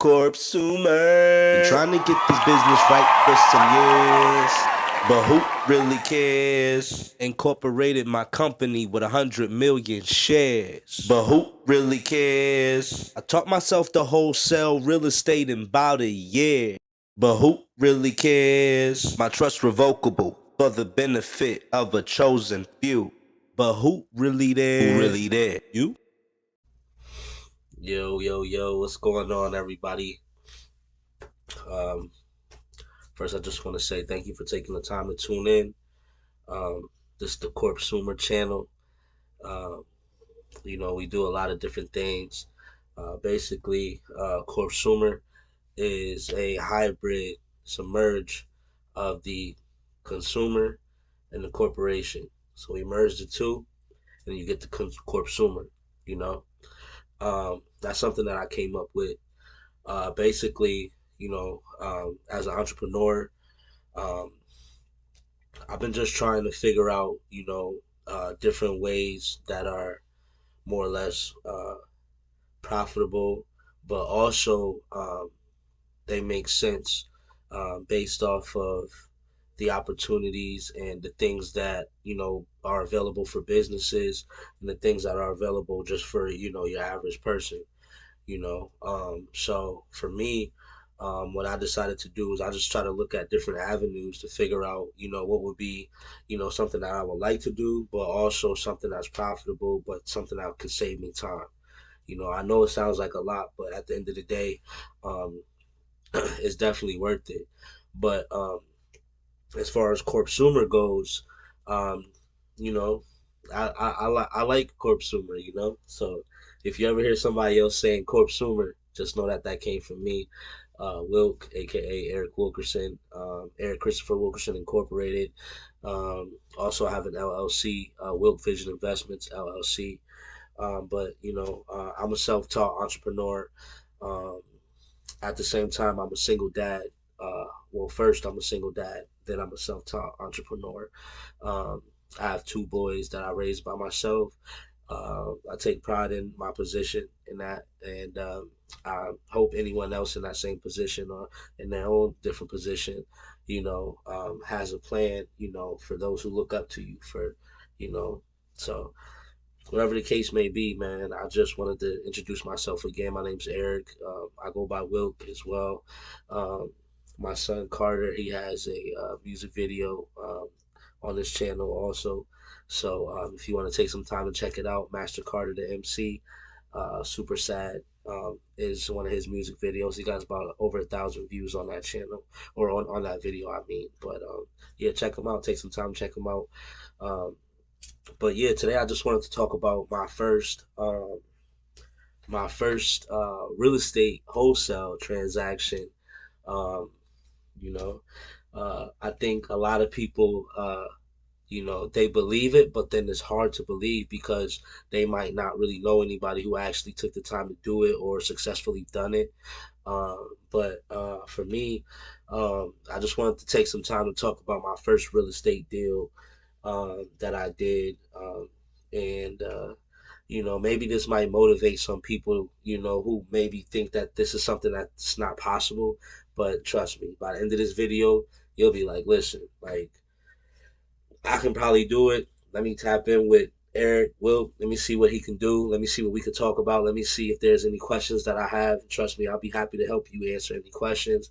Corpsumer. Been trying to get this business right for some years, but who really cares? Incorporated my company with 100 million shares, but who really cares? I taught myself to wholesale real estate in about a year, but who really cares? My trust revocable for the benefit of a chosen few, but who really there? Who really there? You? Yo, what's going on, everybody? Um, First, I just want to say thank you for taking the time to tune in. This is the Corpsumer channel. Um, we do a lot of different things. Basically, Corpsumer is a hybrid, it's a merge of the consumer and the corporation. So we merge the two, and you get the Corpsumer. You know, that's something that I came up with. Basically, as an entrepreneur, um, I've been just trying to figure out, different ways that are more or less profitable, but also they make sense based off of the opportunities and the things that are available for businesses and the things that are available just for your average person. So for me, what I decided to do is I just try to look at different avenues to figure out, what would be, something that I would like to do, but also something that's profitable, but something that could save me time. I know it sounds like a lot, but at the end of the day, um, it's definitely worth it. But as far as Corpsumer goes, um, you know, I like Corpsumer, So if you ever hear somebody else saying Corpsumer, just know that that came from me, Wilk, aka Eric Wilkerson, Eric Christopher Wilkerson Incorporated. Also have an LLC, Wilk Vision Investments LLC. But I'm a self-taught entrepreneur. Um, at the same time, I'm a single dad. Well, first I'm a single dad, then I'm a self-taught entrepreneur. Um, I have two boys that I raised by myself. I take pride in my position in that, and I hope anyone else in that same position or in their own different position, has a plan, for those who look up to you, you know, so whatever the case may be, man, I just wanted to introduce myself again. My name's Eric. I go by Wilk as well. Um, my son Carter, he has a music video on this channel also. So if you want to take some time to check it out, Master Carter the MC, Super Sad is one of his music videos. He got about over 1,000 views on that channel or on that video, I mean. But yeah, check him out. Take some time, check him out. Um, but yeah, today I just wanted to talk about my first real estate wholesale transaction. Um, you know, I think a lot of people, they believe it, but then it's hard to believe because they might not really know anybody who actually took the time to do it or successfully done it. But for me, I just wanted to take some time to talk about my first real estate deal that I did. And maybe this might motivate some people, who maybe think that this is something that's not possible. But trust me, by the end of this video, you'll be like, listen, like, I can probably do it. Let me tap in with Eric, Will. Let me see what he can do. Let me see what we could talk about. Let me see if there's any questions that I have. Trust me, I'll be happy to help you answer any questions.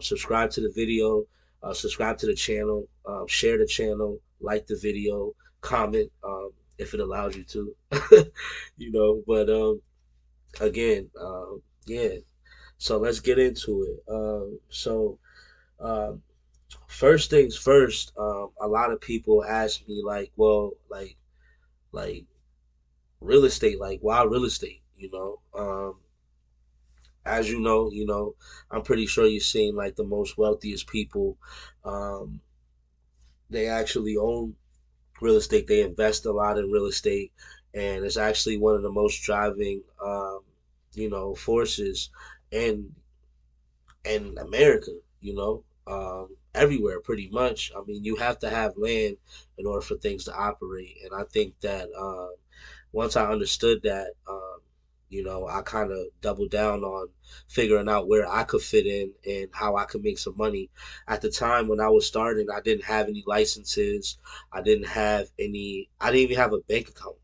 Subscribe to the video. Subscribe to the channel. Share the channel. Like the video. Comment if it allows you to. But again, yeah. So let's get into it. Um, First things first, a lot of people ask me like, well, like real estate, like why real estate? As I'm pretty sure you've seen like the most wealthiest people, um, they actually own real estate. They invest a lot in real estate, and it's actually one of the most driving, forces in America, everywhere pretty much. I mean, you have to have land in order for things to operate. And I think that once I understood that, I kind of doubled down on figuring out where I could fit in and how I could make some money. At the time when I was starting, I didn't have any licenses. I didn't even have a bank account.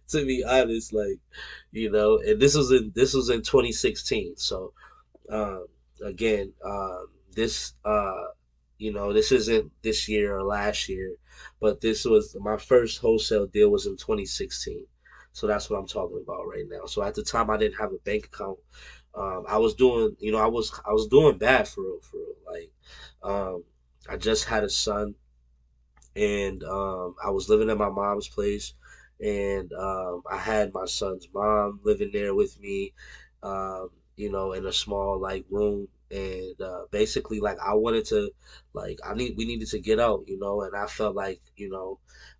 To be honest, and this was in 2016. So um, again, this this isn't this year or last year, but this was my first wholesale deal was in 2016. So that's what I'm talking about right now. So at the time, I didn't have a bank account. I was doing, I was doing bad for real, for real. I just had a son, and I was living at my mom's place, and I had my son's mom living there with me, in a small like room, and basically like I wanted to, we needed to get out, and I felt like,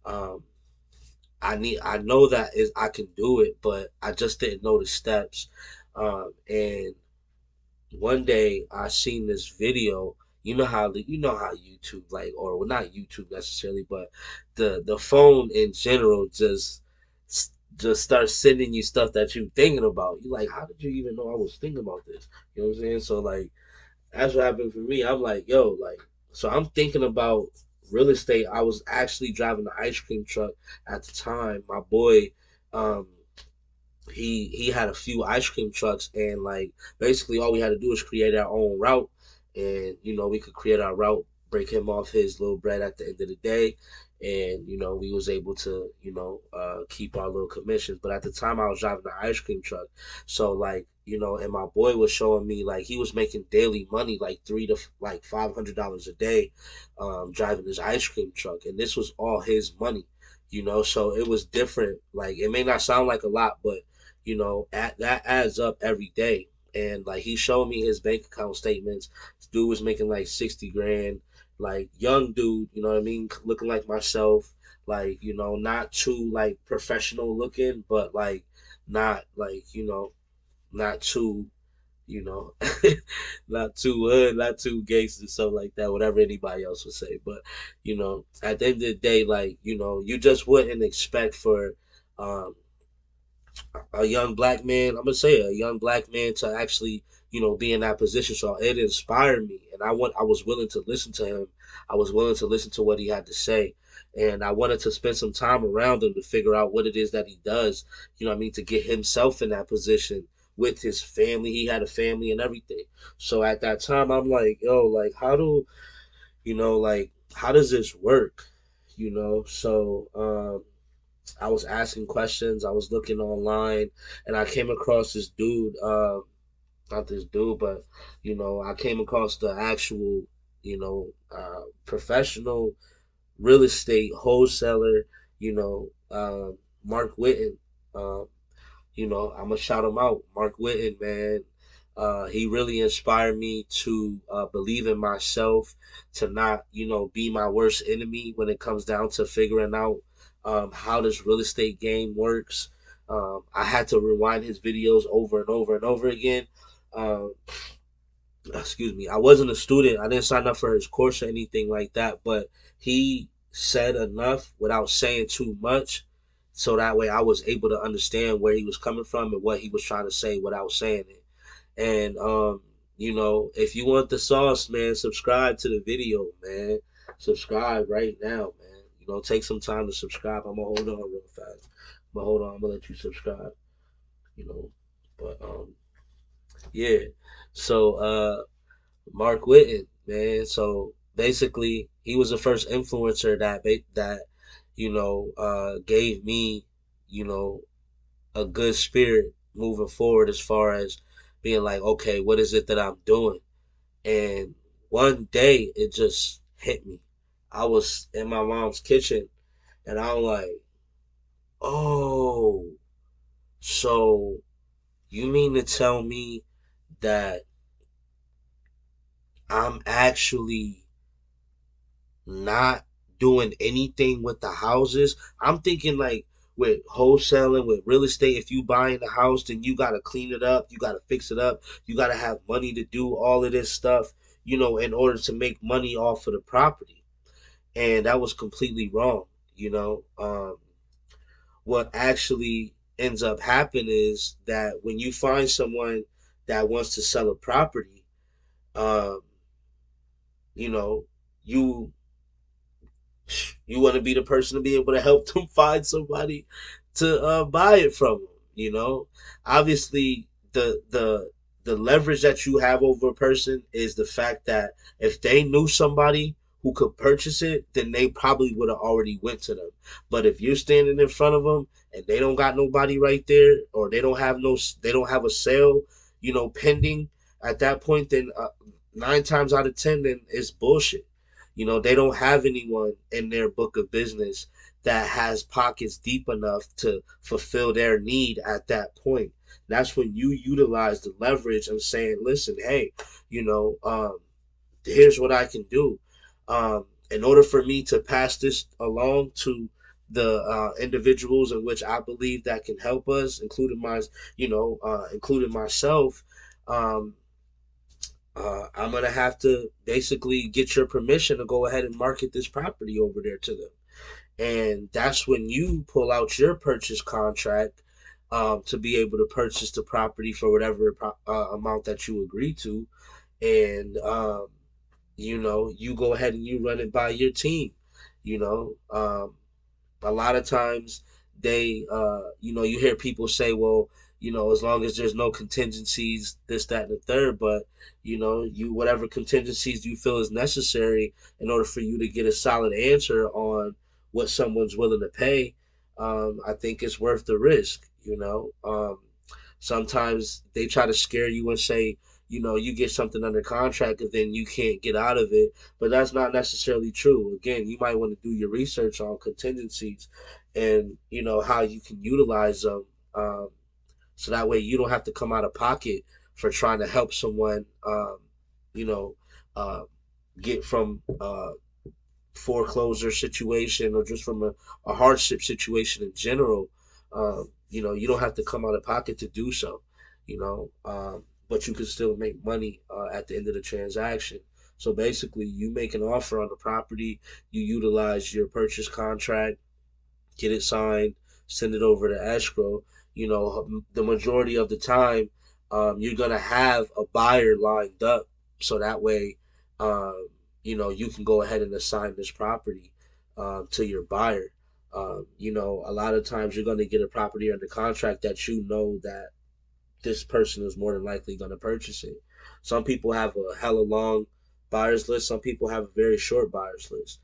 um, I know that is I can do it, but I just didn't know the steps, and one day I seen this video. You know how YouTube, like, or well, not YouTube necessarily, but the phone in general just starts sending you stuff that you thinking about. You like, how did you even know I was thinking about this? You know what I'm saying? So like that's what happened for me. I'm like, yo, like, so I'm thinking about real estate. I was actually driving the ice cream truck at the time. My boy, um, he had a few ice cream trucks, and like basically all we had to do was create our own route, and we could create our route, break him off his little bread at the end of the day, and we was able to keep our little commissions. But at the time I was driving the ice cream truck, so like and my boy was showing me like he was making daily money like three to like $500 a day, driving his ice cream truck, and this was all his money. So it was different. Like it may not sound like a lot, but that adds up every day. And like he showed me his bank account statements. This dude was making like 60 grand, like young dude, you know what I mean? Looking like myself, like, not too like professional looking, but like not like, not too, you know, not too hood, not too gangster, stuff like that, whatever anybody else would say. But, at the end of the day, like, you just wouldn't expect for, um, a young black man, I'm gonna say a young black man to actually, be in that position. So it inspired me, and I was willing to listen to him. I was willing to listen to what he had to say, and I wanted to spend some time around him to figure out what it is that he does. What I mean, to get himself in that position with his family. He had a family and everything. So at that time, I'm like, yo, like, how does this work? So I was asking questions. I was looking online, and I came across this dude. Not this dude, but I came across the actual, professional real estate wholesaler. Mark Witten. Um, I'm gonna shout him out, Mark Witten, man. He really inspired me to believe in myself, to not, be my worst enemy when it comes down to figuring out how this real estate game works. I had to rewind his videos over and over and over again. Um, excuse me. I wasn't a student. I didn't sign up for his course or anything like that, but he said enough without saying too much, so that way I was able to understand where he was coming from and what he was trying to say without saying it. And if you want the sauce, man, subscribe to the video, man. Subscribe right now, man. Take some time to subscribe. I'm gonna hold on real fast. I'm gonna let you subscribe. You know, but yeah. So Mark Witten, man. So basically, he was the first influencer that gave me, you know, a good spirit moving forward as far as being like, okay, what is it that I'm doing? And one day it just hit me. I was in my mom's kitchen, and I'm like, oh, so you mean to tell me that I'm actually not doing anything with the houses? I'm thinking like with wholesaling, with real estate, if you buying the house, then you gotta clean it up, you gotta fix it up, you gotta have money to do all of this stuff, in order to make money off of the property. And that was completely wrong. What actually ends up happening is that when you find someone that wants to sell a property, um, you know, you you want to be the person to be able to help them find somebody to buy it from them. Obviously the leverage that you have over a person is the fact that if they knew somebody who could purchase it, then they probably would have already went to them. But if you're standing in front of them and they don't got nobody right there, or they don't have a sale, pending at that point, then 9 times out of 10, then it's bullshit. They don't have anyone in their book of business that has pockets deep enough to fulfill their need at that point. That's when you utilize the leverage and saying, listen, hey, here's what I can do. In order for me to pass this along to the individuals in which I believe that can help us, including myself, um, I'm gonna have to basically get your permission to go ahead and market this property over there to them. And that's when you pull out your purchase contract, to be able to purchase the property for whatever amount that you agree to. And you go ahead and you run it by your team. You know, a lot of times you hear people say, well, as long as there's no contingencies, this, that, and the third. But you whatever contingencies you feel is necessary in order for you to get a solid answer on what someone's willing to pay, I think it's worth the risk. Sometimes they try to scare you and say, you get something under contract and then you can't get out of it. But that's not necessarily true. Again, you might want to do your research on contingencies and, how you can utilize them. So that way you don't have to come out of pocket for trying to help someone, you know, uh, get from foreclosure situation or just from a hardship situation in general. You don't have to come out of pocket to do so. But you can still make money at the end of the transaction. So basically, you make an offer on the property, you utilize your purchase contract, get it signed, send it over to escrow. The majority of the time, you're gonna have a buyer lined up, so that way, you can go ahead and assign this property to your buyer. A lot of times you're gonna get a property under contract that that this person is more than likely going to purchase it. Some people have a hella long buyers list. Some people have a very short buyers list.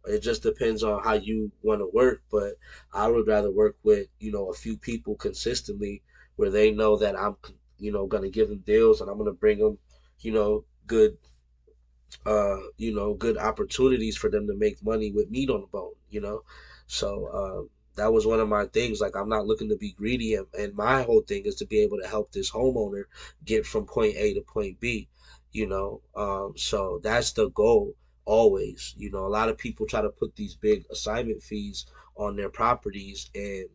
It just depends on how you want to work. But I would rather work with a few people consistently where they know that I'm going to give them deals and I'm going to bring them good good opportunities for them to make money with meat on the bone. So that was one of my things. Like, I'm not looking to be greedy, and my whole thing is to be able to help this homeowner get from point A to point B. So that's the goal always. A lot of people try to put these big assignment fees on their properties, and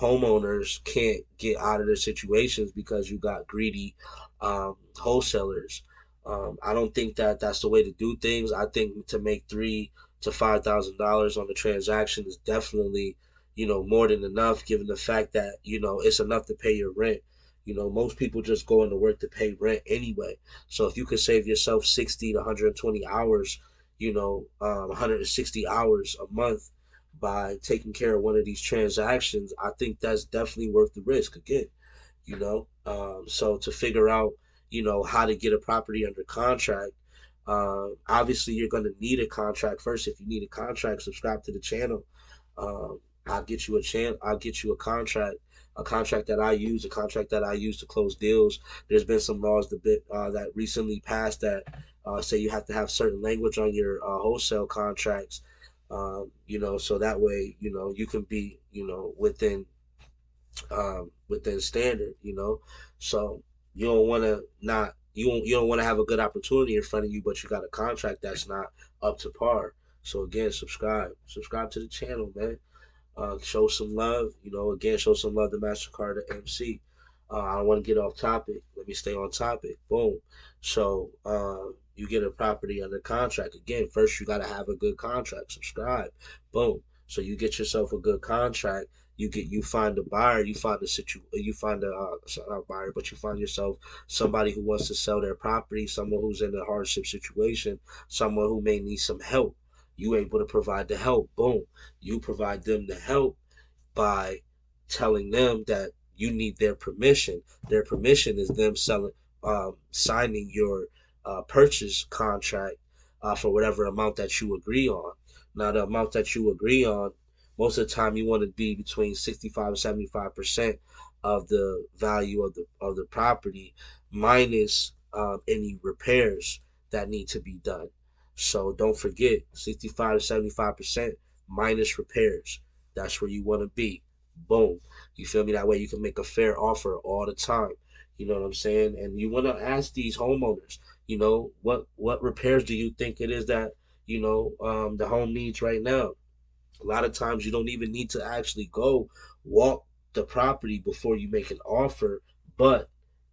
homeowners can't get out of their situations because you got greedy wholesalers. I don't think that that's the way to do things. I think to make $3,000 to $5,000 on the transaction is definitely, more than enough, given the fact that it's enough to pay your rent. Most people just go into work to pay rent anyway. So if you could save yourself 60 to 120 hours, 160 hours a month by taking care of one of these transactions, I think that's definitely worth the risk. Again. So to figure out, how to get a property under contract, obviously you're going to need a contract first. If you need a contract, subscribe to the channel. I'll get you a I'll get you a contract that I use, to close deals. There's been some laws that recently passed that say you have to have certain language on your wholesale contracts. So that way, you can be, within standard. So you don't want to not you don't want to have a good opportunity in front of you, but you got a contract that's not up to par. So again, subscribe to the channel, man. Show some love. Again, show some love to MasterCard to MC. I don't want to get off topic. Let me stay on topic. Boom. So you get a property under contract. Again, first you got to have a good contract. Subscribe. Boom. So you get yourself a good contract. you find a buyer, you find a not a buyer, but you find yourself somebody who wants to sell their property, someone who's in a hardship situation, someone who may need some help. You able to provide the help. Boom, you provide them the help by telling them that you need their permission. Their permission is them signing your purchase contract for whatever amount that you agree on. Now, the amount that you agree on, most of the time, you want to be between 65 and 75% of the value of the property, minus any repairs that need to be done. So don't forget, 65 to 75% minus repairs. That's where you want to be. Boom. You feel me? That way you can make a fair offer all the time. You know what I'm saying? And you want to ask these homeowners, what repairs do you think it is that, the home needs right now? A lot of times you don't even need to actually go walk the property before you make an offer, but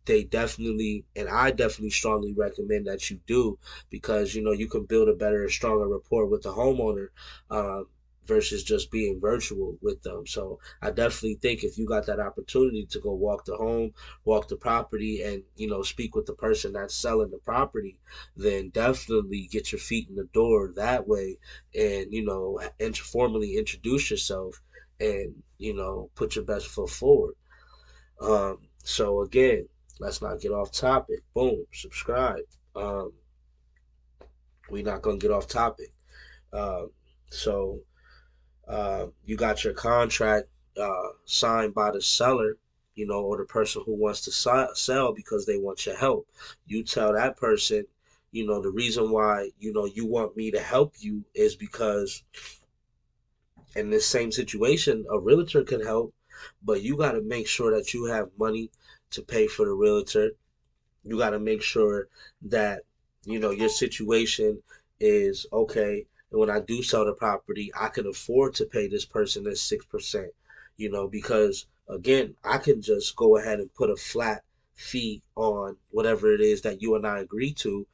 they definitely, and I definitely strongly recommend that you do, because you can build a better and stronger rapport with the homeowner, um, versus just being virtual with them. So I definitely think if you got that opportunity to go walk the home, walk the property, and speak with the person that's selling the property, then definitely get your feet in the door that way, and formally introduce yourself, and put your best foot forward. So again, let's not get off topic. Boom, subscribe. um we're not gonna get off topic. um so you got your contract signed by the seller, or the person who wants to sell because they want your help. You tell that person, the reason why you want me to help you is because in this same situation, a realtor can help, but you got to make sure that you have money to pay for the realtor. You got to make sure that your situation is okay. And when I do sell the property, I can afford to pay this person this 6%. Because again, I can just go ahead and put a flat fee on whatever it is that you and I agree to,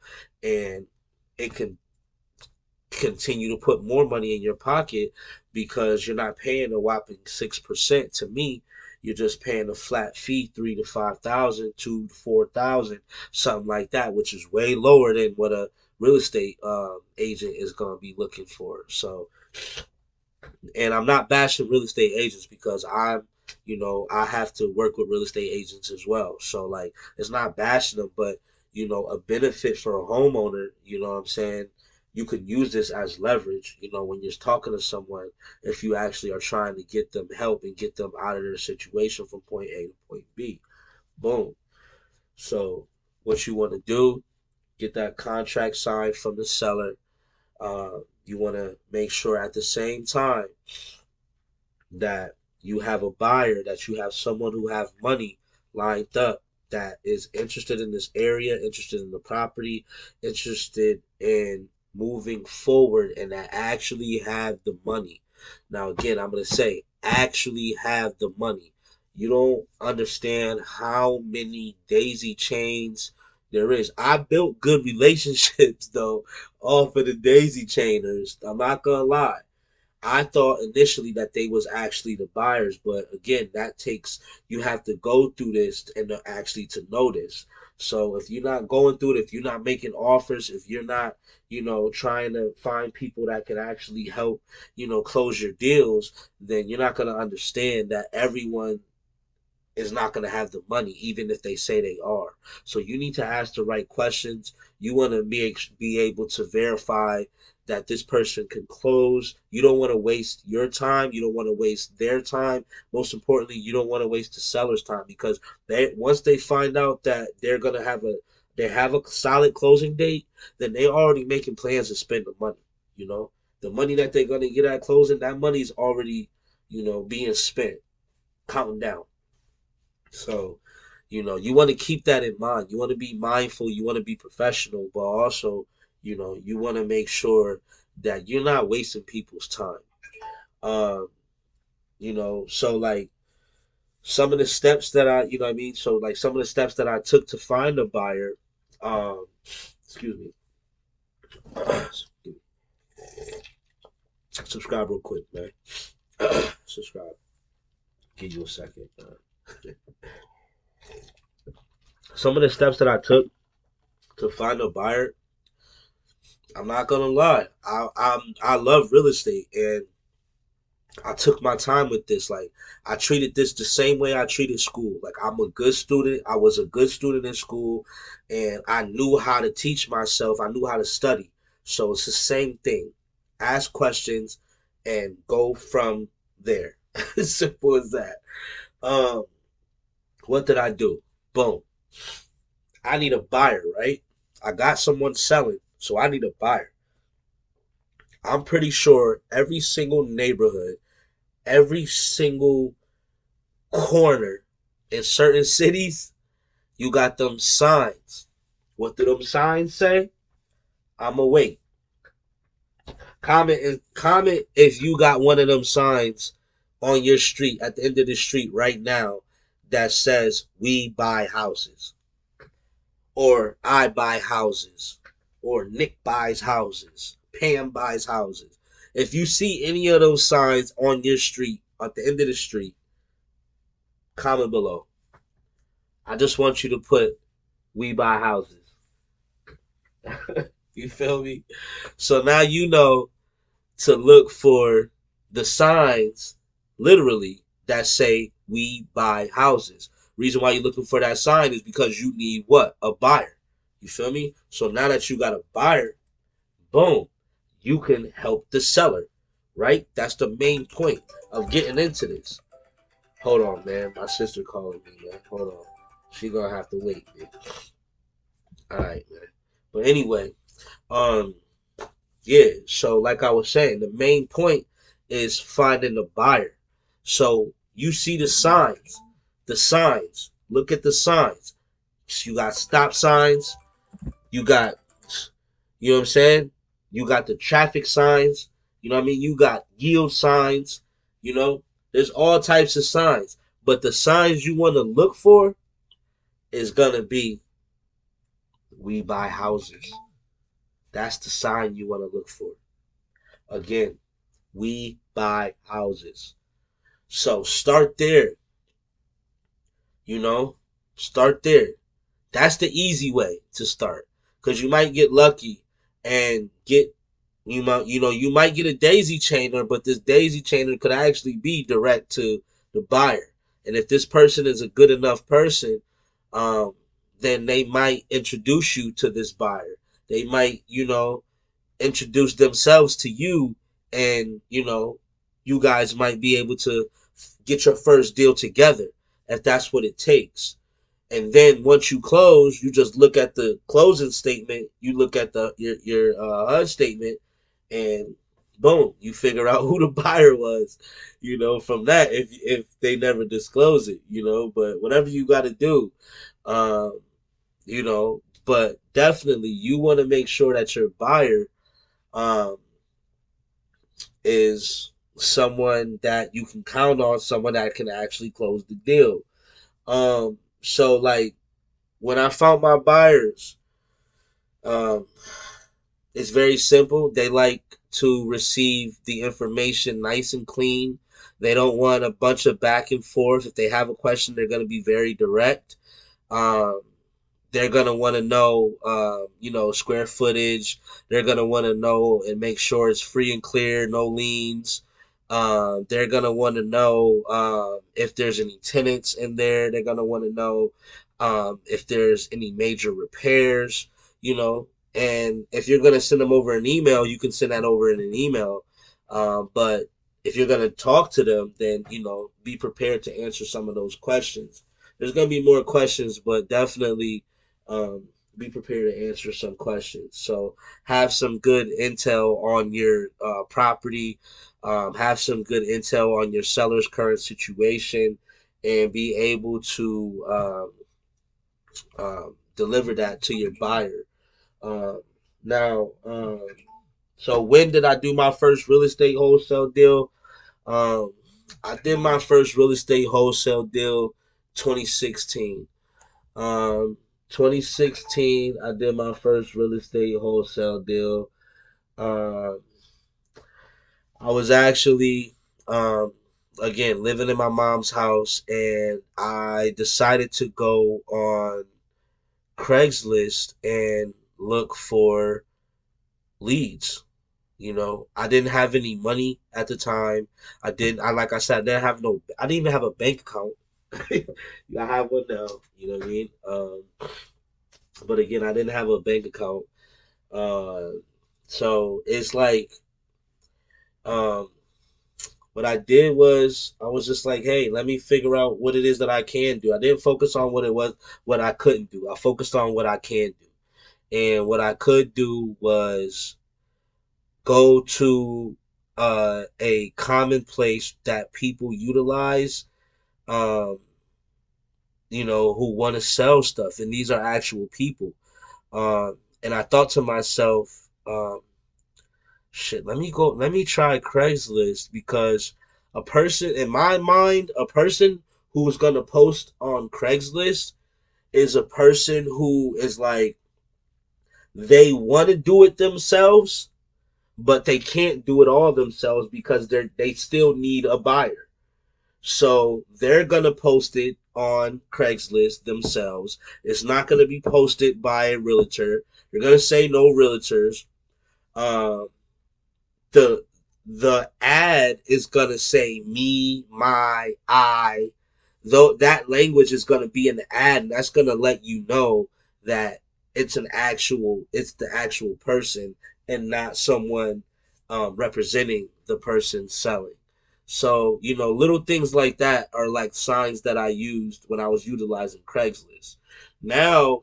and it can continue to put more money in your pocket, because you're not paying a whopping 6% to me. You're just paying a flat fee, 3 to 5 thousand, 2 to 4 thousand, something like that, which is way lower than what a real estate agent is going to be looking for. So, and I'm not bashing real estate agents, because I have to work with real estate agents as well. So like, it's not bashing them, but a benefit for a homeowner, what I'm saying, you could use this as leverage, when you're talking to someone, if you actually are trying to get them help and get them out of their situation from point A to point B. Boom. So what you want to do, get that contract signed from the seller. You want to make sure at the same time that you have a buyer, that you have someone who have money lined up, that is interested in this area, interested in the property, interested in moving forward, and that actually have the money. Now again, I'm going to say actually have the money. You don't understand how many daisy chains there is. I built good relationships though off of the daisy chainers. I'm not gonna lie. I thought initially that they was actually the buyers, but again, that takes, you have to go through this and actually to know this. So if you're not going through it, if you're not making offers, if you're not, trying to find people that can actually help, close your deals, then you're not gonna understand that everyone is not going to have the money, even if they say they are. So you need to ask the right questions. You want to be able to verify that this person can close. You don't want to waste your time. You don't want to waste their time. Most importantly, you don't want to waste the seller's time, because once they find out that they have a solid closing date, then they're already making plans to spend the money. You know, the money that they're gonna get at closing, that money is already, being spent, counting down. So, you want to keep that in mind. You want to be mindful. You want to be professional, but also, you want to make sure that you're not wasting people's time. Um, so like some of the steps that you know what I mean? So like some of the steps that I took to find a buyer, um, excuse me, subscribe real quick, man. Subscribe. Give you a second. Some of the steps that I took to find a buyer, I'm not gonna lie. I love real estate, and I took my time with this. Like, I treated this the same way I treated school. Like, I'm a good student. I was a good student in school, and I knew how to teach myself. I knew how to study. So it's the same thing. Ask questions and go from there. Simple as that. Um, what did I do? Boom. I need a buyer, right? I got someone selling, so I need a buyer. I'm pretty sure every single neighborhood, every single corner in certain cities, you got them signs. What do them signs say? I'ma wait. Comment if you got one of them signs on your street at the end of the street right now that says we buy houses, or I buy houses, or Nick buys houses, Pam buys houses. If you see any of those signs on your street at the end of the street, comment below. I just want you to put we buy houses. You feel me? So now you know to look for the signs, literally, that say we buy houses. Reason why you're looking for that sign is because you need what? A buyer. You feel me? So now that you got a buyer, boom, you can help the seller, right? That's the main point of getting into this. Hold on, man. My sister calling me, man. Hold on. She gonna have to wait, man. All right, man. But anyway, um, yeah, so like I was saying, the main point is finding the buyer. So you see the signs. The signs. Look at the signs. You got stop signs. You got, you know what I'm saying? You got the traffic signs. You know what I mean? You got yield signs. You know, there's all types of signs. But the signs you want to look for is going to be we buy houses. That's the sign you want to look for. Again, we buy houses. So start there, you know, start there. That's the easy way to start, because you might get lucky and get, you might get a daisy chainer, but this daisy chainer could actually be direct to the buyer. And if this person is a good enough person, um, then they might introduce you to this buyer. They might, introduce themselves to you, and you guys might be able to get your first deal together if that's what it takes. And then once you close, you just look at the closing statement, you look at your HUD statement, and boom, you figure out who the buyer was, from that, if they never disclose it, but whatever you got to do, um, but definitely you want to make sure that your buyer um, is someone that you can count on, someone that can actually close the deal. So like when I found my buyers, um, it's very simple. They like to receive the information nice and clean. They don't want a bunch of back and forth. If they have a question, they're going to be very direct. Um, they're gonna want to know, square footage. They're gonna want to know and make sure it's free and clear, no liens. They're gonna want to know if there's any tenants in there. They're gonna want to know if there's any major repairs. You know, and if you're gonna send them over an email, you can send that over in an email. But if you're gonna talk to them, then be prepared to answer some of those questions. There's gonna be more questions, but definitely be prepared to answer some questions. So have some good intel on your property, have some good intel on your seller's current situation, and be able to deliver that to your buyer. Now, so when did I do my first real estate wholesale deal? Um, I did my first real estate wholesale deal 2016. Um, 2016, I did my first real estate wholesale deal. Uh, I was actually, um, again, living in my mom's house, and I decided to go on Craigslist and look for leads. I didn't have any money at the time. Like I said, I didn't even have a bank account. I have one now. You know what I mean? But again, I didn't have a bank account. Uh, so it's like, um, what I did was I was just like, hey, let me figure out what it is that I can do. I didn't focus on what I couldn't do. I focused on what I can do. And what I could do was go to a common place that people utilize, um, who want to sell stuff. And these are actual people. And I thought to myself, shit, let me try Craigslist, because in my mind, a person who's going to post on Craigslist is a person who is like, they want to do it themselves, but they can't do it all themselves because they still need a buyer. So they're gonna post it on Craigslist themselves. It's not gonna be posted by a realtor. They're gonna say no realtors. Um, the the ad is gonna say me, my, I. Though that language is gonna be in the ad, and that's gonna let you know that it's the actual person, and not someone representing the person selling. So, little things like that are like signs that I used when I was utilizing Craigslist. Now,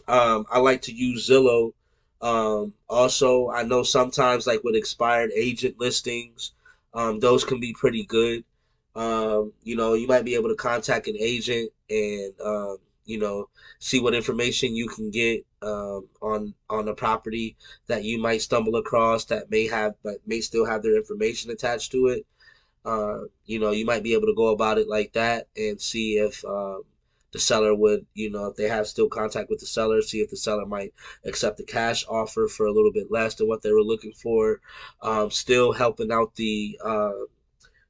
I like to use Zillow. Also, I know sometimes, like with expired agent listings, those can be pretty good. You might be able to contact an agent and see what information you can get on a property that you might stumble across that may still have their information attached to it. You might be able to go about it like that and see if the seller would, if they have still contact with the seller, see if the seller might accept the cash offer for a little bit less than what they were looking for. Still helping out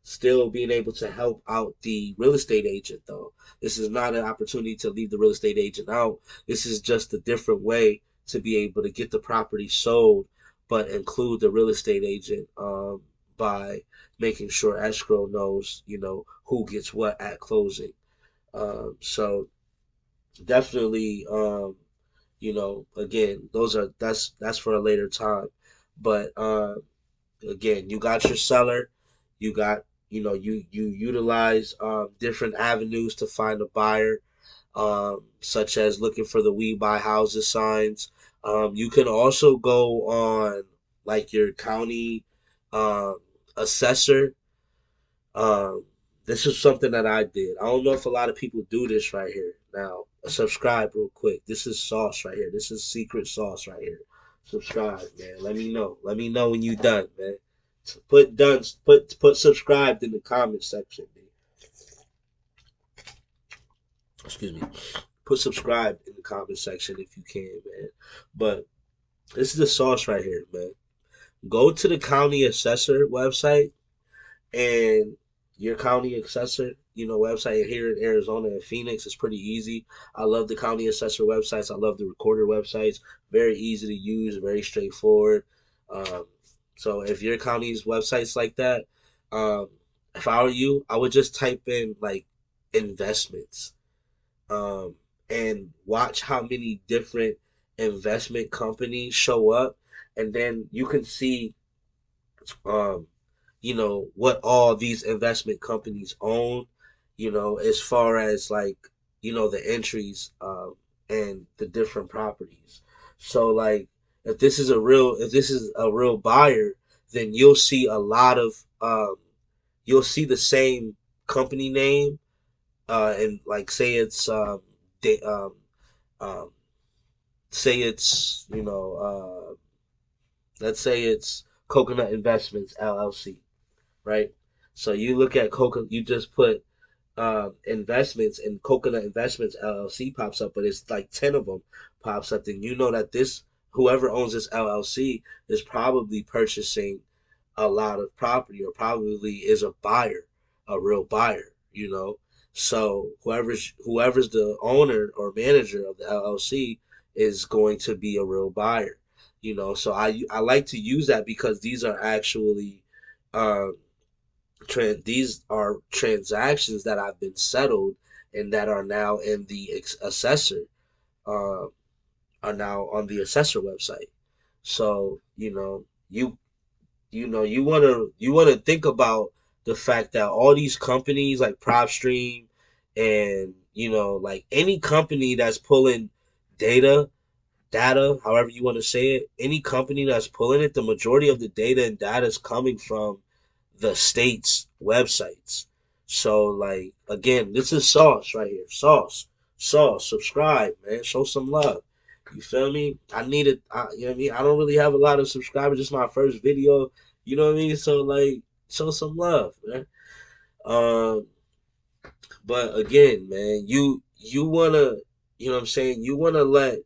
still being able to help out the real estate agent, though. This is not an opportunity to leave the real estate agent out. This is just a different way to be able to get the property sold, but include the real estate agent, by making sure escrow knows, who gets what at closing. So definitely, again, that's for a later time. But again, you got your seller, you got, you utilize different avenues to find a buyer, such as looking for the "We Buy Houses" signs. You can also go on, like, your county um, assessor. um, this is something that I did. I don't know if a lot of people do this right here. Now, subscribe real quick. This is sauce right here. This is secret sauce right here. Subscribe, man. Let me know. Let me know when you done, man. Put done. Put subscribed in the comment section, man. Excuse me. Put subscribed in the comment section if you can, man. But this is the sauce right here, man. Go to the county assessor website, and your county assessor, website here in Arizona and Phoenix is pretty easy. I love the county assessor websites. I love the recorder websites. Very easy to use, very straightforward. Um, so if your county's websites like that, um, if I were you, I would just type in like investments, um, and watch how many different investment companies show up, and then you can see um, what all these investment companies own, as far as like, the entries, and the different properties. So like, if this is a real buyer, then you'll see the same company name, and like they, um, say it's, let's say it's Coconut Investments LLC, right? So you look at you just put investments, and Coconut Investments LLC pops up, but it's like 10 of them pops up. Then you know that whoever owns this LLC is probably purchasing a lot of property, or probably is a buyer. a real buyer, you know. So whoever's the owner or manager of the LLC is going to be a real buyer, you know. So I like to use that because these are actually um, these are transactions that have been settled and that are now in the assessor uh, are now on the assessor website. So you want to think about the fact that all these companies like PropStream and like any company that's pulling data however you want to say it, any company that's pulling it, the majority of the data and data is coming from the state's websites. So like again, this is sauce right here. Sauce, subscribe, man. Show some love. You feel me? I need it. You know what I mean? I don't really have a lot of subscribers. Just my first video. You know what I mean? So like, show some love, man. Um, but again, man, you wanna, you know what I'm saying? You wanna let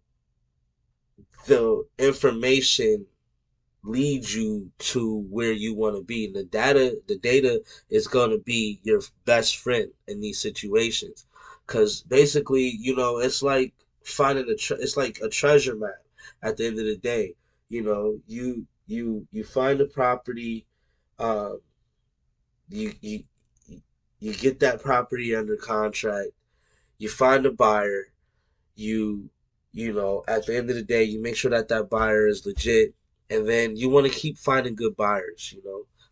the information lead you to where you want to be. The data is going to be your best friend in these situations, because basically, it's like it's like a treasure map. At the end of the day, you find a property, uh, you you get that property under contract, you find a buyer, you at the end of the day you make sure that that buyer is legit, and then you want to keep finding good buyers,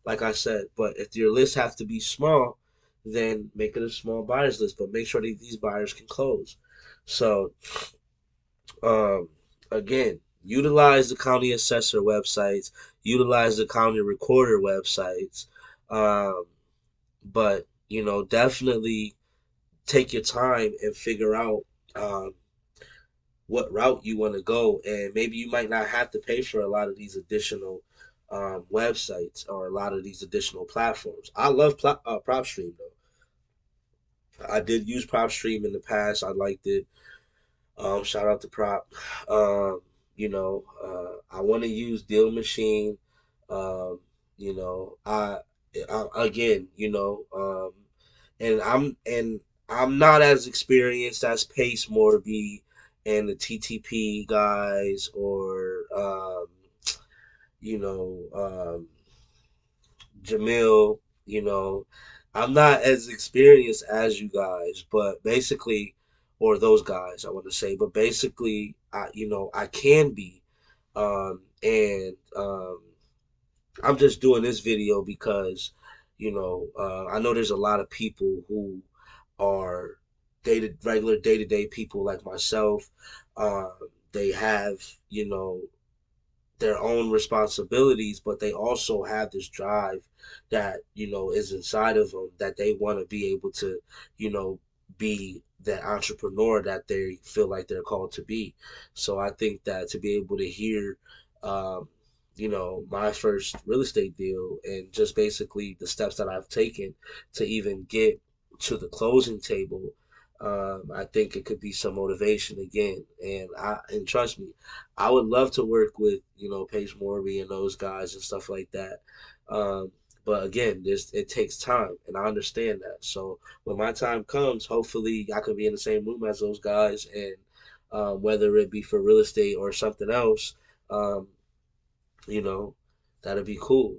like I said. But if your list has to be small, then make it a small buyers list, but make sure that these buyers can close. So um again, utilize the county assessor websites, utilize the county recorder websites, um but definitely take your time and figure out um what route you want to go, and maybe you might not have to pay for a lot of these additional websites or a lot of these additional platforms. I love PropStream though. I did use PropStream in the past. I liked it. Shout out to Prop. Um, I want to use Deal Machine. Um, you know, I again, and I'm not as experienced as Pace Morby and the TTP guys, or you know, Jamil. I'm not as experienced as you guys, but basically, or those guys, I want to say, but basically, I can be, and I'm just doing this video because, I know there's a lot of people who are regular day to day people like myself. Um, they have, their own responsibilities, but they also have this drive that is inside of them, that they want to be able to, you know, be that entrepreneur that they feel like they're called to be. So I think that to be able to hear, um, my first real estate deal and just basically the steps that I've taken to even get to the closing table. I think it could be some motivation again, and trust me, I would love to work with Paige Morby and those guys and stuff like that. Um, but again, it takes time, and I understand that. So when my time comes, hopefully I could be in the same room as those guys, and whether it be for real estate or something else, um, you know, that'd be cool.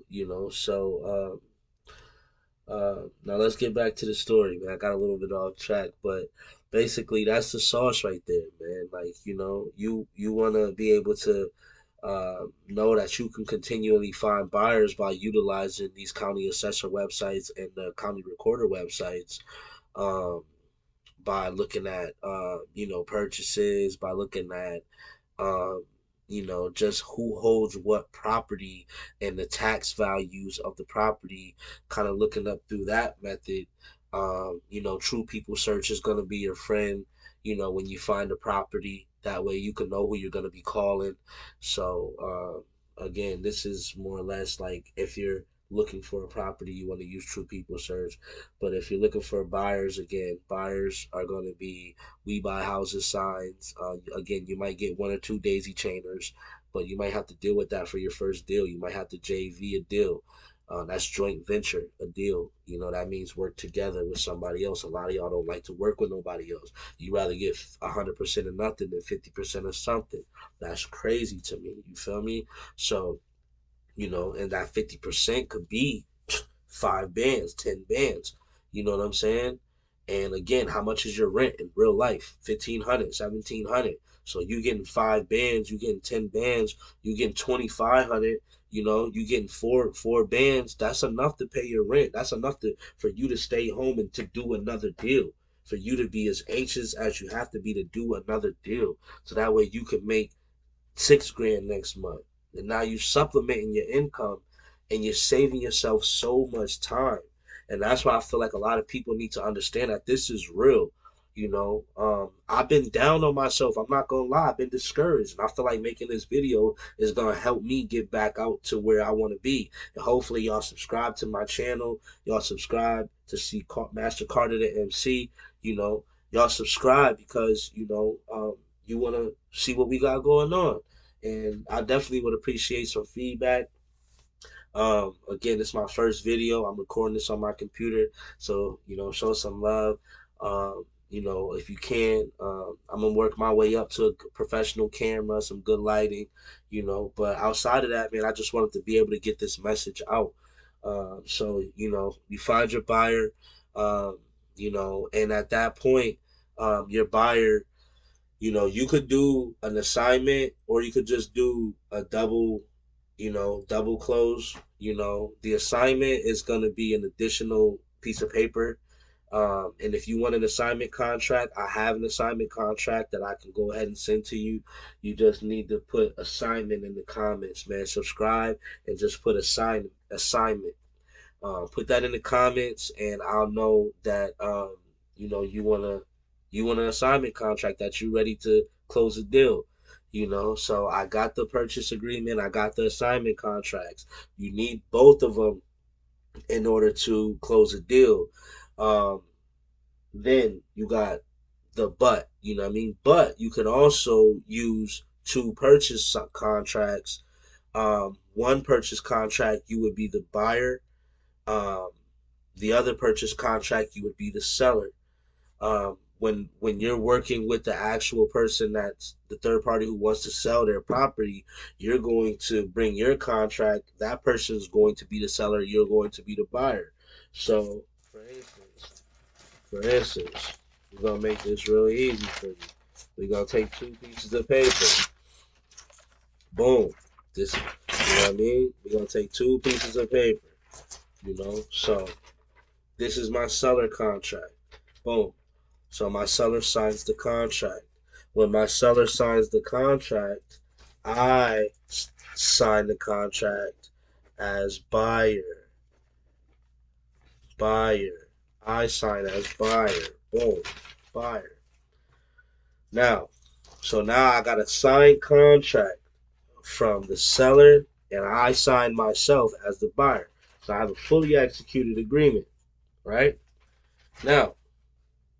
Now let's get back to the story, man. I got a little bit off track, but basically that's the sauce right there, man. Like you wanna be able to know that you can continually find buyers by utilizing these county assessor websites and the county recorder websites. Um, by looking at purchases, by looking at um, just who holds what property and the tax values of the property, kind of looking up through that method. True People Search is going to be your friend, when you find a property. That way you can know who you're going to be calling. So, again, this is more or less like if you're looking for a property, you want to use True People Search. But if you're looking for buyers, again, buyers are going to be We Buy Houses signs. Again, you might get one or two daisy chainers, but you might have to deal with that for your first deal. You might have to JV a deal. That's joint venture, a deal. You know, that means work together with somebody else. A lot of y'all don't like to work with nobody else. You rather get 100% of nothing than 50% of something. That's crazy to me. You feel me? So, you know, and that 50% could be 5 bands, 10 bands. You know what I'm saying? And again, how much is your rent in real life? 1,500, 1,700. So you getting 5 bands, you getting 10 bands, you getting 2,500. You know, you getting four bands. That's enough to pay your rent. That's enough to for you to stay home and to do another deal. For you to be as anxious as you have to be to do another deal, so that way you could make 6 grand next month. And now you're supplementing your income and you're saving yourself so much time. And that's why I feel like a lot of people need to understand that this is real. You know, I've been down on myself. I'm not gonna lie, I've been discouraged. And I feel like making this video is gonna help me get back out to where I wanna be. And hopefully y'all subscribe to my channel. Y'all subscribe to see Master Carter the MC. You know, y'all subscribe because, you wanna see what we got going on. And I definitely would appreciate some feedback. Again, it's my first video. I'm recording this on my computer, so show some love. If you can, I'm gonna work my way up to a professional camera, some good lighting, But outside of that, man, I just wanted to be able to get this message out. So you find your buyer, and at that point, your buyer, you could do an assignment or you could just do a double close. The assignment is going to be an additional piece of paper. And if you want an assignment contract, I have an assignment contract that I can go ahead and send to you. You just need to put assignment in the comments, man. Subscribe and just put assignment. Put that in the comments, and I'll know that you want an assignment contract, that you ready to close a deal. So I got the purchase agreement, I got the assignment contracts. You need both of them in order to close a deal. Um, then you got the but, you know what I mean? But you can also use two purchase contracts. One purchase contract, you would be the buyer. Um, the other purchase contract, you would be the seller. When you're working with the actual person, that's the third party who wants to sell their property, you're going to bring your contract. That person is going to be the seller. You're going to be the buyer. So, for instance, we're gonna make this really easy for you. We're gonna take 2 pieces of paper. Boom. This, you know what I mean? We're gonna take 2 pieces of paper. So this is my seller contract. Boom. So my seller signs the contract. When my seller signs the contract, I sign the contract as buyer. Buyer. I sign as buyer. Boom. Buyer. Now, now I got a signed contract from the seller, and I sign myself as the buyer. So I have a fully executed agreement, right? Now,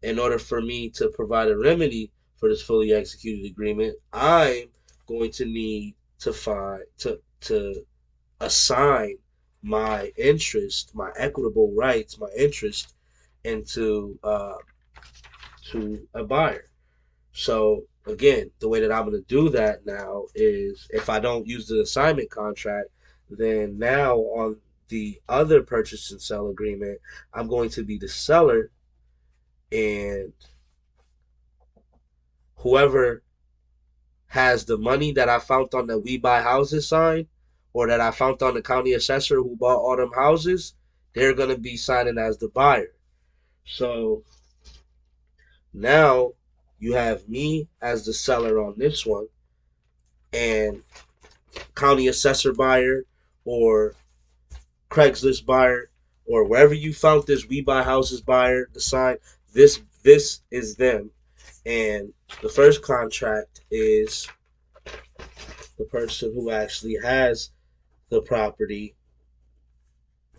in order for me to provide a remedy for this fully executed agreement, I'm going to need to assign my interest, my equitable rights, my interest into to a buyer. So again, the way that I'm going to do that now is, if I don't use the assignment contract, then now on the other purchase and sell agreement, I'm going to be the seller, and whoever has the money that I found on the We Buy Houses sign, or that I found on the county assessor who bought all them houses, they're going to be signing as the buyer. So now you have me as the seller on this one, and county assessor buyer, or Craigslist buyer, or wherever you found this We Buy Houses buyer to sign, this is them. And the first contract is the person who actually has the property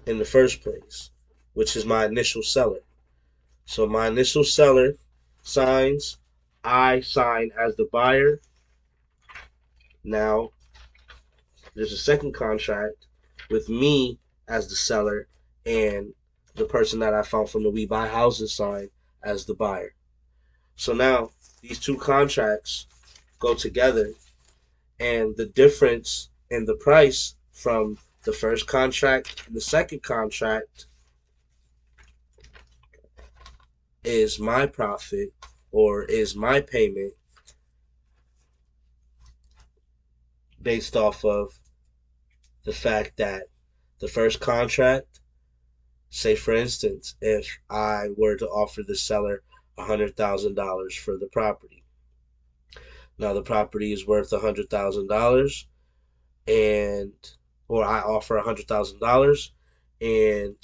in the first place, which is my initial seller. So my initial seller signs, I sign as the buyer. Now there's a second contract with me as the seller, and the person that I found from the We Buy Houses sign as the buyer. So now these two contracts go together, and the difference in the price from the first contract and the second contract is my profit, or is my payment, based off of the fact that the first contract, say for instance, if I were to offer the seller $100,000 for the property. Now the property is worth $100,000, and or I offer $100,000, and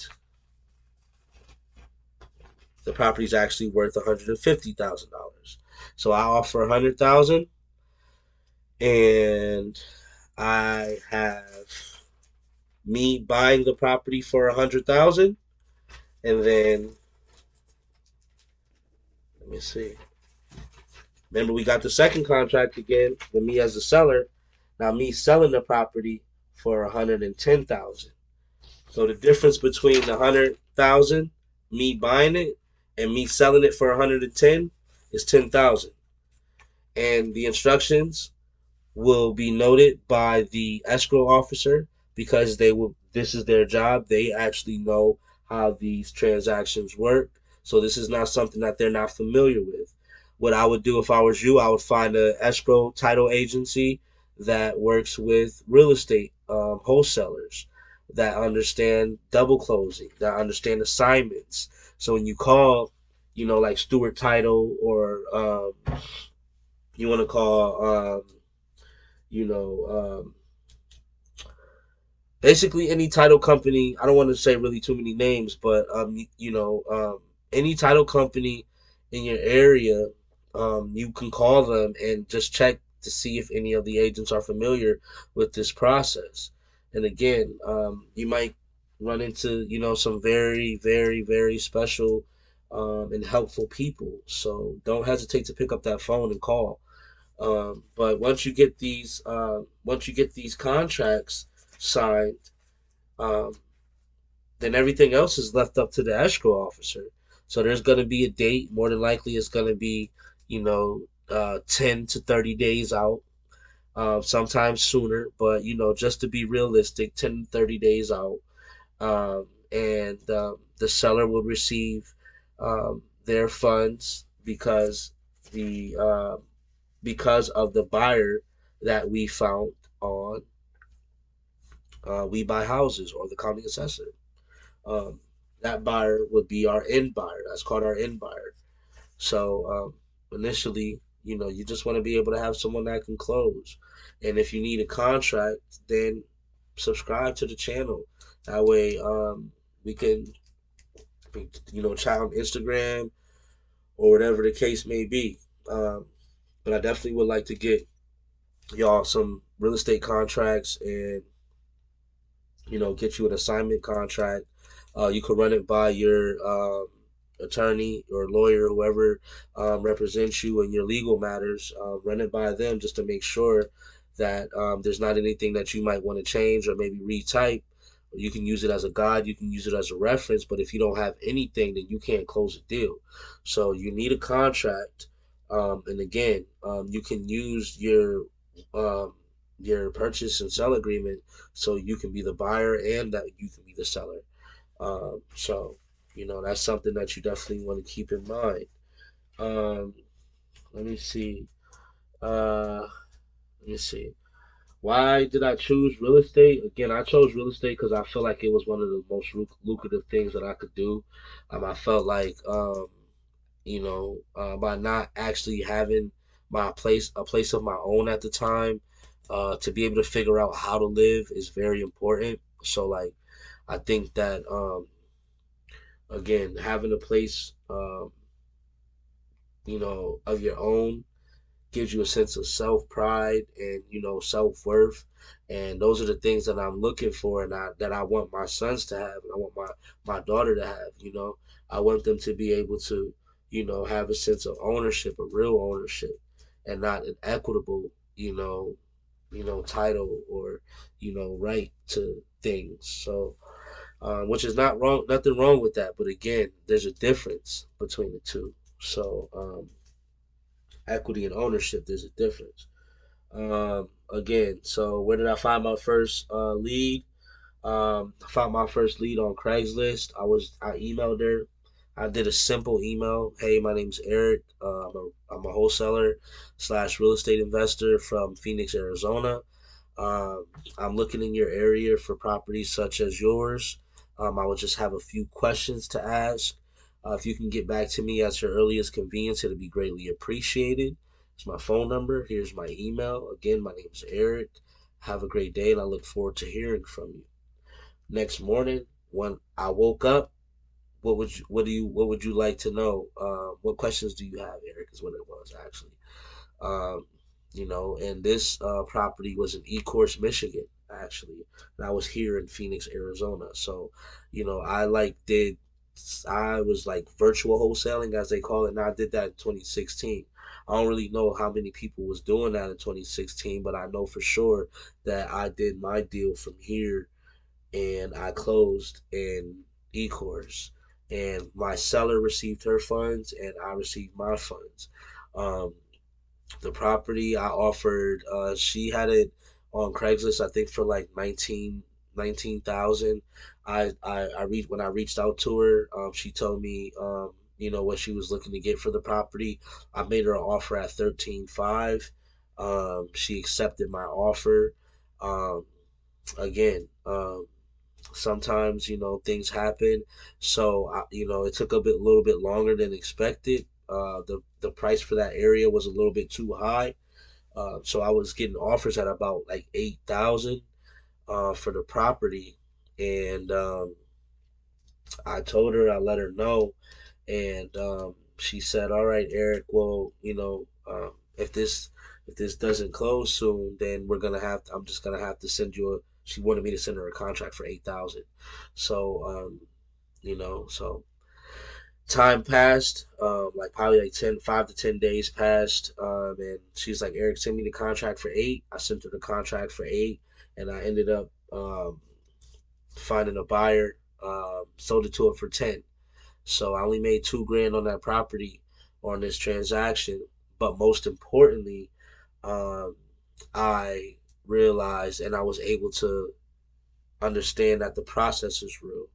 the property is actually worth $150,000. So I offer $100,000, and I have me buying the property for $100,000, and then let me see. Remember, we got the second contract again with me as the seller. Now me selling the property for $110,000. So the difference between the $100,000, me buying it, and me selling it for $110 is $10,000. And the instructions will be noted by the escrow officer, because they will, this is their job. They actually know how these transactions work. So this is not something that they're not familiar with. What I would do if I was you, I would find an escrow title agency that works with real estate wholesalers, that understand double closing, that understand assignments. So when you call, like Stewart Title, or you want to call, you know, basically any title company. I don't want to say really too many names, but any title company in your area, you can call them and just check to see if any of the agents are familiar with this process. And again, you might run into some very, very, very special and helpful people. So don't hesitate to pick up that phone and call. But once you get these contracts signed, um, then everything else is left up to the escrow officer. So there's going to be a date. More than likely, it's going to be 10 to 30 days out. Sometimes sooner, but just to be realistic, 10 to 30 days out. And the seller will receive their funds, because of the buyer that we found on We Buy Houses, or the county assessor. Um, that buyer would be our end buyer. That's called our end buyer. So initially, you just want to be able to have someone that can close. And if you need a contract, then subscribe to the channel. That way, we can, chat on Instagram or whatever the case may be. Um, but I definitely would like to get y'all some real estate contracts, and get you an assignment contract. You could run it by your attorney or lawyer, whoever represents you in your legal matters. Run it by them just to make sure that there's not anything that you might want to change or maybe retype. You can use it as a guide, you can use it as a reference, but if you don't have anything, then you can't close a deal. So you need a contract. And again, you can use um, your purchase and sell agreement, so you can be the buyer and that you can be the seller. So that's something that you definitely want to keep in mind. Um, let me see. Uh, let me see. Why did I choose real estate? Again, I chose real estate because I feel like it was one of the most lucrative things that I could do. I felt like, by not actually having a place of my own at the time, to be able to figure out how to live is very important. So, like, I think that, again, having a place, of your own, gives you a sense of self pride and self worth, and those are the things that I'm looking for, and that I want my sons to have, and I want my daughter to have. I want them to be able to have a sense of ownership, a real ownership, and not an equitable title, or right to things. So which is not wrong, nothing wrong with that. But again, there's a difference between the two. So equity and ownership, there's a difference. Again, so where did I find my first lead? I found my first lead on Craigslist. I emailed her. I did a simple email. Hey, my name's Eric. I'm a wholesaler slash real estate investor from Phoenix, Arizona. Um, I'm looking in your area for properties such as yours. I would just have a few questions to ask. If you can get back to me at your earliest convenience, it'll be greatly appreciated. It's my phone number. Here's my email. Again, my name is Eric. Have a great day, and I look forward to hearing from you. Next morning, when I woke up, what would you like to know? What questions do you have, Eric? Is what it was actually. Um, and this property was in Ecorse, Michigan, actually. And I was here in Phoenix, Arizona. So, I I was like virtual wholesaling, as they call it. Now I did that in 2016. I don't really know how many people was doing that in 2016, but I know for sure that I did my deal from here and I closed in Ecorse. And my seller received her funds and I received my funds. Um, the property I offered, she had it on Craigslist, I think for like 19,000. When I reached out to her, she told me, what she was looking to get for the property. I made her an offer at 13.5. She accepted my offer. Um, again, sometimes things happen, so it took a little bit longer than expected. The price for that area was a little bit too high, so I was getting offers at about like 8,000 for the property, and I told her, I let her know, and she said, "All right, Eric. Well, if this doesn't close soon, then I'm just gonna have to send you a." She wanted me to send her a contract for 8,000. So so time passed, like probably like 5 to 10 days passed, and she's like, "Eric, send me the contract for 8." I sent her the contract for 8, and I ended up finding a buyer. Sold it to her for 10. So I only made 2 grand on that property on this transaction. But most importantly, um, I realized and I was able to understand that the process is real.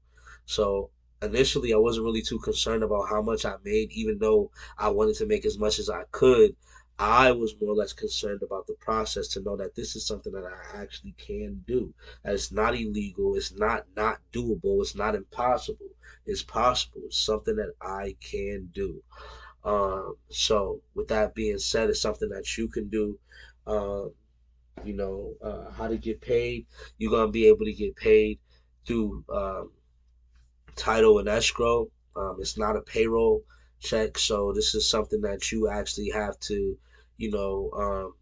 So initially, I wasn't really too concerned about how much I made, even though I wanted to make as much as I could. I was more or less concerned about the process to know that this is something that I actually can do. That it's not illegal, it's not doable, it's not impossible. It's possible. It's something that I can do. So with that being said, it's something that you can do. Um, how to get paid. You're gonna be able to get paid through title and escrow. It's not a payroll check, so this is something that you actually have to, you know, um,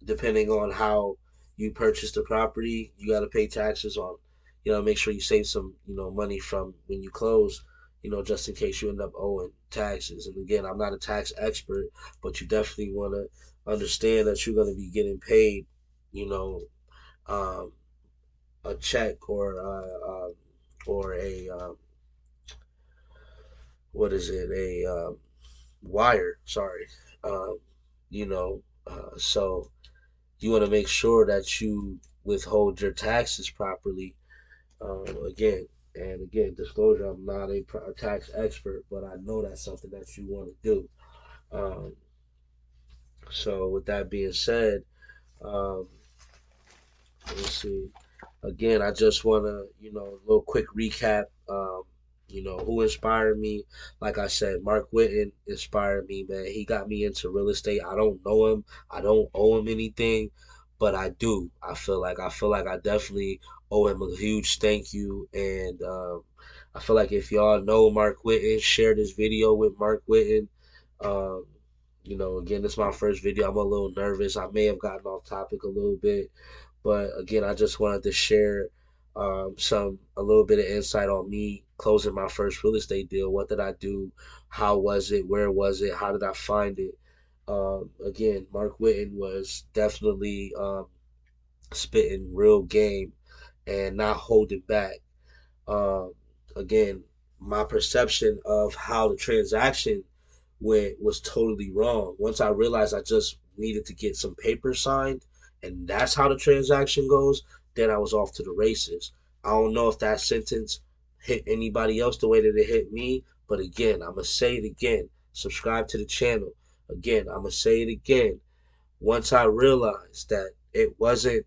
depending on how you purchase the property, you got to pay taxes on. Make sure you save some, money from when you close. Just in case you end up owing taxes. And again, I'm not a tax expert, but you definitely want to understand that you're going to be getting paid, you know, um, a check or a what is it, a wire. Sorry, um, so you want to make sure that you withhold your taxes properly. Again, and again, disclosure: I'm not a tax expert, but I know that's something that you want to do. Um, so with that being said, um, let's see. Again, I just want to, a little quick recap. Who inspired me? Like I said, Mark Whitten inspired me, man. He got me into real estate. I don't know him. I don't owe him anything, but I do. I feel like I definitely owe him a huge thank you. And I feel like if y'all know Mark Whitten, share this video with Mark Whitten. Um, again, this is my first video. I'm a little nervous. I may have gotten off topic a little bit, but again, I just wanted to share a little bit of insight on me closing my first real estate deal. What did I do? How was it? Where was it? How did I find it? Again, Mark Whitten was definitely spitting real game and not holding back. Um, again, my perception of how the transaction went was totally wrong. Once I realized I just needed to get some paper signed, and that's how the transaction goes, then I was off to the races. I don't know if that sentence hit anybody else the way that it hit me, but again, I'm gonna say it again. Subscribe to the channel. Again, I'm gonna say it again. Once I realized that it wasn't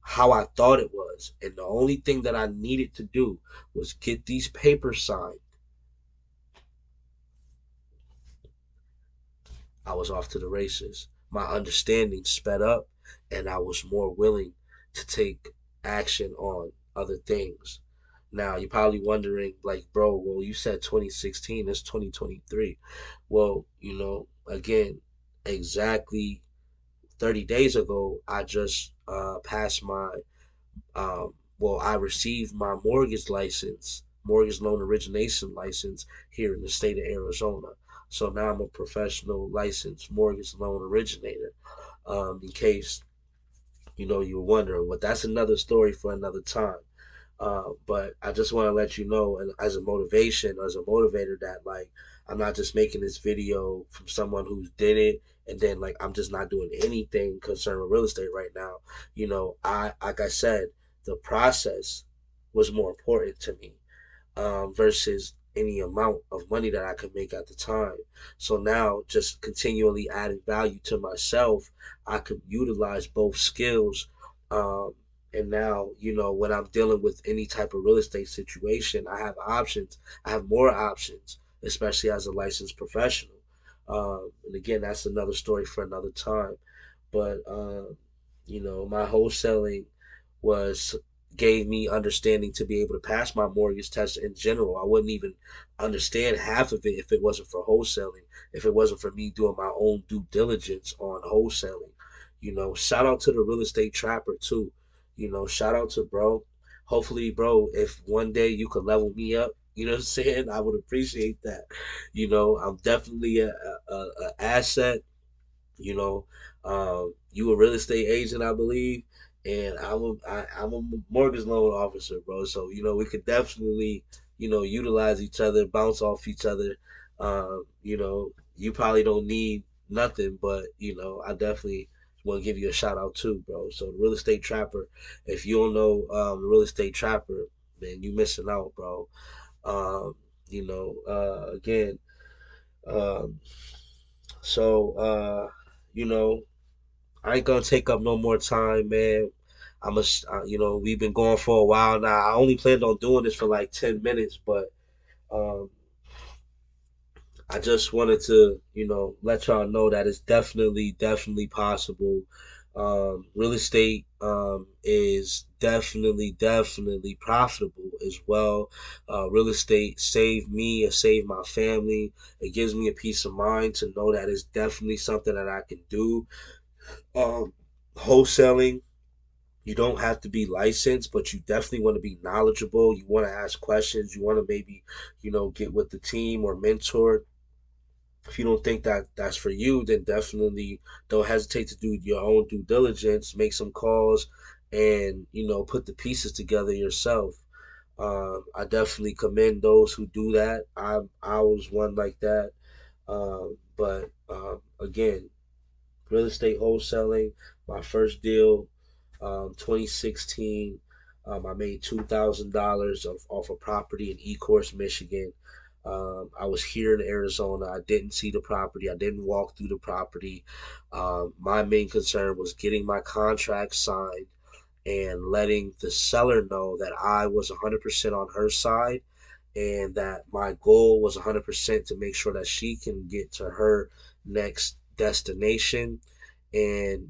how I thought it was, and the only thing that I needed to do was get these papers signed, I was off to the races. My understanding sped up, and I was more willing to take action on other things. Now, you're probably wondering, like, bro, well, you said 2016, it's 2023. Well, again, exactly 30 days ago, I just passed my I received my mortgage loan origination license here in the state of Arizona. So now I'm a professional licensed mortgage loan originator. In case you were wondering, but that's another story for another time. But I just want to let you know, and as a motivation, as a motivator, that like I'm not just making this video from someone who's did it, and then like I'm just not doing anything concerning real estate right now. I like I said, the process was more important to me versus any amount of money that I could make at the time. So now, just continually adding value to myself, I could utilize both skills. Um, and now, when I'm dealing with any type of real estate situation, I have options. I have more options, especially as a licensed professional. And again, that's another story for another time. But my wholesaling was gave me understanding to be able to pass my mortgage test in general. I wouldn't even understand half of it if it wasn't for wholesaling, if it wasn't for me doing my own due diligence on wholesaling. Shout out to the real estate trapper too. Shout out to bro. Hopefully, bro, if one day you could level me up, you know what I'm saying? I would appreciate that. I'm definitely a asset. You a real estate agent, I believe, and I'm a mortgage loan officer, bro. So we could definitely utilize each other, bounce off each other. You probably don't need nothing, but I definitely want to give you a shout out too, bro. So the real estate trapper, if you don't know the real estate trapper, man, you missing out, bro. Again, um, so you know I ain't gonna take up no more time, man. We've been going for a while now. I only planned on doing this for like 10 minutes, but um, I just wanted to, let y'all know that it's definitely, definitely possible. Real estate is definitely, definitely profitable as well. Real estate saved me, it saved my family. It gives me a peace of mind to know that it's definitely something that I can do. Um, Wholesaling, you don't have to be licensed, but you definitely want to be knowledgeable. You want to ask questions. You want to maybe, get with the team or mentor. If you don't think that that's for you, then definitely don't hesitate to do your own due diligence, make some calls, and put the pieces together yourself. I definitely commend those who do that. I was one like that. But again, real estate wholesaling. My first deal, 2016. I made $2,000 off a property in Ecorse, Michigan. I was here in Arizona. I didn't see the property. I didn't walk through the property. My main concern was getting my contract signed and letting the seller know that I was 100% on her side and that my goal was 100% to make sure that she can get to her next destination, and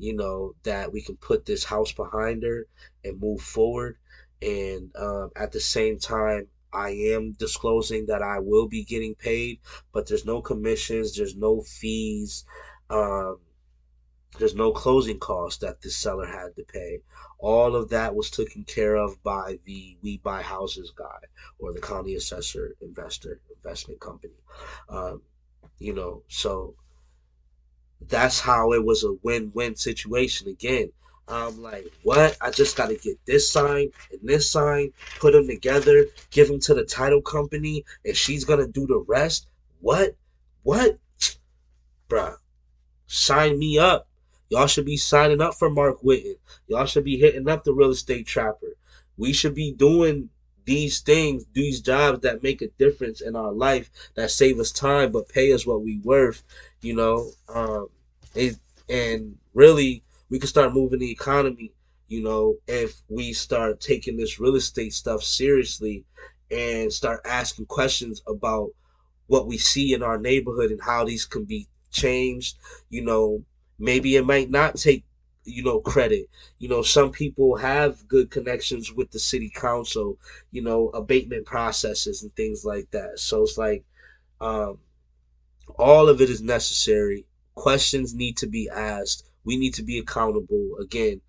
that we can put this house behind her and move forward. And at the same time, I am disclosing that I will be getting paid, but there's no commissions, there's no fees, um, there's no closing costs that the seller had to pay. All of that was taken care of by the We Buy Houses guy, or the county assessor investor investment company. Um, so that's how it was a win-win situation. Again, I'm like, what? I just got to get this sign and this sign, put them together, give them to the title company, and she's going to do the rest? What? What? Bruh, sign me up. Y'all should be signing up for Mark Whitten. Y'all should be hitting up the real estate trapper. We should be doing these things, these jobs that make a difference in our life, that save us time but pay us what we worth. You know, it, and really we can start moving the economy. You know, if we start taking this real estate stuff seriously and start asking questions about what we see in our neighborhood and how these can be changed. You know, maybe it might not take, credit. You know, some people have good connections with the city council, abatement processes and things like that. So it's like, um, all of it is necessary. Questions need to be asked. We need to be accountable. Again,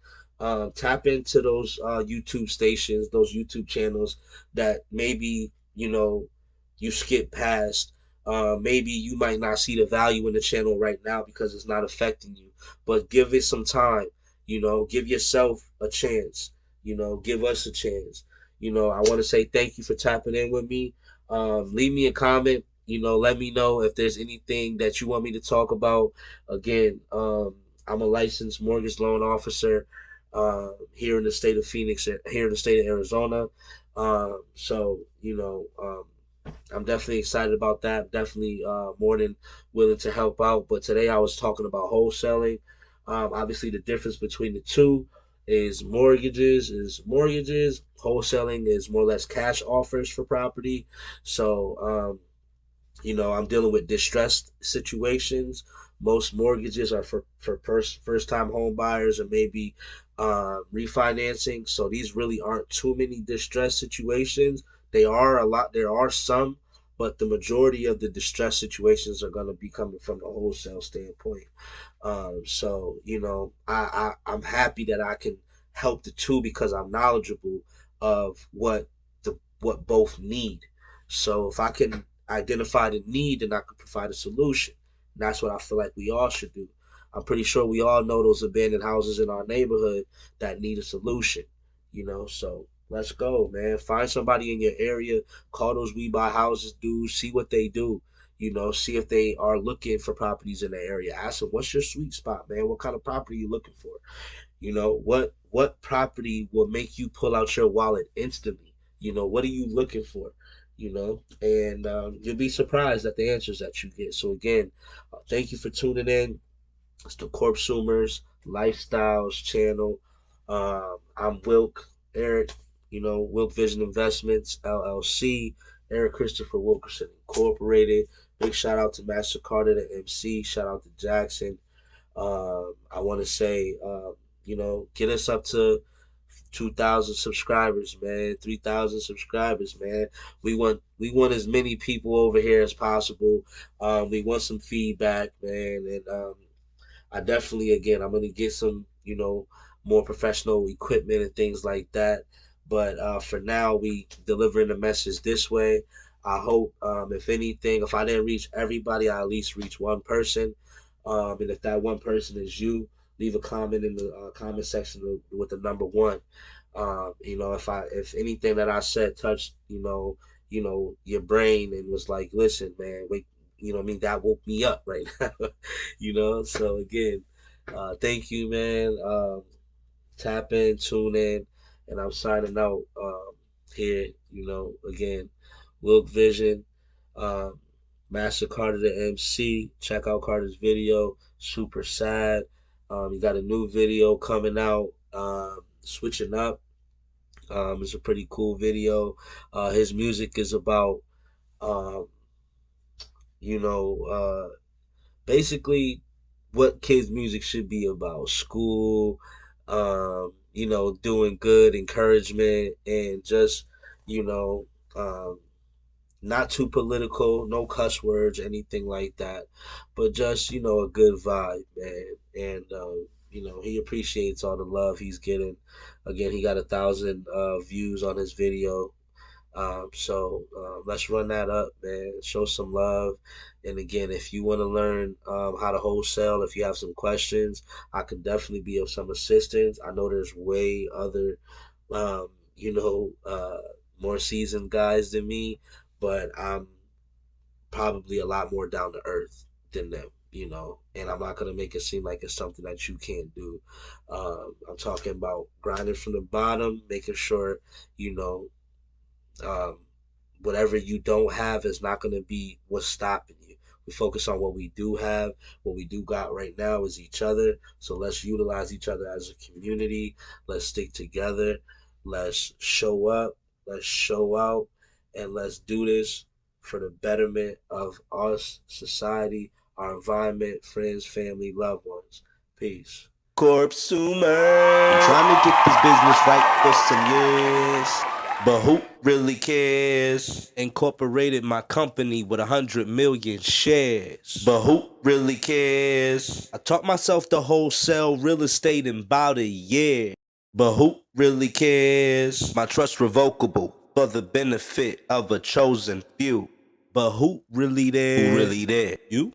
tap into those YouTube stations, those YouTube channels that maybe you skip past. Maybe you might not see the value in the channel right now because it's not affecting you. But give it some time. Give yourself a chance. Give us a chance. I want to say thank you for tapping in with me. Leave me a comment. Let me know if there's anything that you want me to talk about. Again, I'm a licensed mortgage loan officer here in the state of Phoenix, here in the state of Arizona. So, I'm definitely excited about that. Definitely more than willing to help out. But today I was talking about wholesaling. Obviously, the difference between the two is mortgages. Wholesaling is more or less cash offers for property. So, I'm dealing with distressed situations. Most mortgages are for first time home buyers or maybe refinancing. So these really aren't too many distressed situations. They are a lot. There are some, but the majority of the distressed situations are going to be coming from the wholesale standpoint. So I'm happy that I can help the two because I'm knowledgeable of what both need. So if I can identify the need, then I can provide a solution. And that's what I feel like we all should do. I'm pretty sure we all know those abandoned houses in our neighborhood that need a solution. So let's go, man. Find somebody in your area. Call those We Buy Houses dudes. See what they do. See if they are looking for properties in the area. Ask them, what's your sweet spot, man? What kind of property are you looking for? What property will make you pull out your wallet instantly? What are you looking for? And you'll be surprised at the answers that you get. So again, thank you for tuning in. It's the Corpsumers Lifestyles channel. I'm Wilk Eric. Wilk Vision Investments LLC. Eric Christopher Wilkerson Incorporated. Big shout out to Master Carter, the MC. Shout out to Jackson. I want to say, get us up to 2,000 subscribers, man. 3,000 subscribers, man. We want as many people over here as possible. We want some feedback, man, and I definitely, again, I'm gonna get some, more professional equipment and things like that. But for now, we delivering the message this way. I hope, if anything, if I didn't reach everybody, I at least reach one person. And if that one person is you, leave a comment in the comment section with the number one. If anything that I said touched, your brain and was like, listen, man, wait, I mean, that woke me up right now. So again, thank you, man. Tap in, tune in, and I'm signing out here. Again, Wilk Vision, um, Master Carter the MC. Check out Carter's video. Super sad. He got a new video coming out. Switching up. It's a pretty cool video. His music is about, um, you know, basically what kids' music should be about: school, doing good, encouragement, and just, you know, um, not too political, no cuss words, anything like that, but just, a good vibe, man. And, he appreciates all the love he's getting. Again, he got 1,000 views on his video. Let's run that up, man. Show some love. And again, if you want to learn how to wholesale, if you have some questions, I could definitely be of some assistance. I know there's way other, um, you know, uh, more seasoned guys than me, but I'm probably a lot more down to earth than them, and I'm not gonna make it seem like it's something that you can't do. I'm talking about grinding from the bottom, making sure, you know, um, whatever you don't have is not going to be what's stopping you. We focus on what we do have. What we do got right now is each other. So let's utilize each other as a community. Let's stick together. Let's show up. Let's show out. And let's do this for the betterment of us, society, our environment, friends, family, loved ones. Peace. Corpsumer. I'm trying to get this business right for some years, but who really cares? Incorporated my company with 100 million shares. But who really cares? I taught myself to wholesale real estate in about a year. But who really cares? My trust revocable for the benefit of a chosen few. But who really there? Who really there? You?